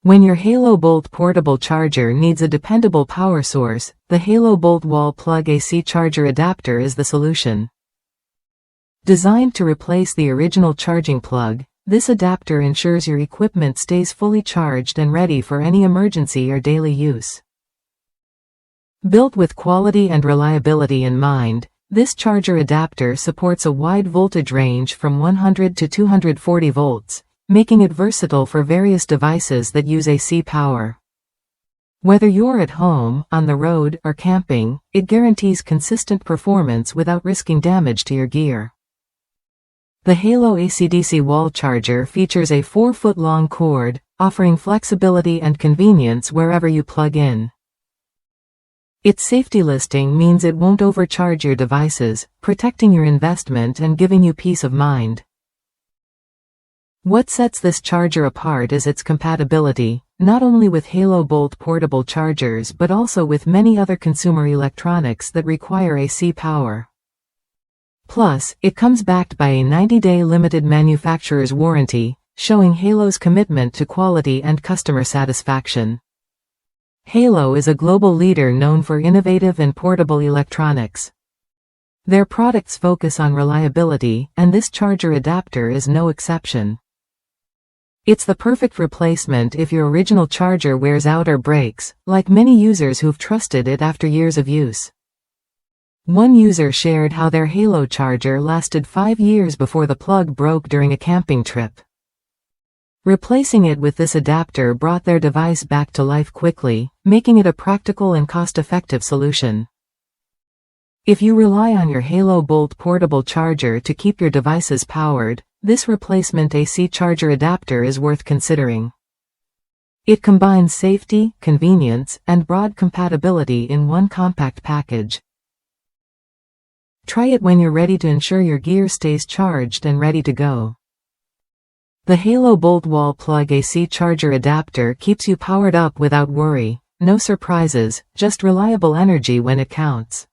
When your Halo Bolt portable charger needs a dependable power source, the Halo Bolt wall plug AC charger adapter is the solution. Designed to replace the original charging plug, this adapter ensures your equipment stays fully charged and ready for any emergency or daily use. Built with quality and reliability in mind, this charger adapter supports a wide voltage range from 100 to 240 volts, making it versatile for various devices that use AC power. Whether you're at home, on the road, or camping, it guarantees consistent performance without risking damage to your gear. The Halo AC/DC wall charger features a 4-foot-long cord, offering flexibility and convenience wherever you plug in. Its safety listing means it won't overcharge your devices, protecting your investment and giving you peace of mind. What sets this charger apart is its compatibility, not only with Halo Bolt portable chargers but also with many other consumer electronics that require AC power. Plus, it comes backed by a 90-day limited manufacturer's warranty, showing Halo's commitment to quality and customer satisfaction. Halo is a global leader known for innovative and portable electronics. Their products focus on reliability, and this charger adapter is no exception. It's the perfect replacement if your original charger wears out or breaks, like many users who've trusted it after years of use. One user shared how their Halo charger lasted 5 years before the plug broke during a camping trip. Replacing it with this adapter brought their device back to life quickly, making it a practical and cost-effective solution. If you rely on your Halo Bolt portable charger to keep your devices powered, this replacement AC charger adapter is worth considering. It combines safety, convenience, and broad compatibility in one compact package. Try it when you're ready to ensure your gear stays charged and ready to go. The Halo Bolt wall plug AC charger adapter keeps you powered up without worry. No surprises, just reliable energy when it counts.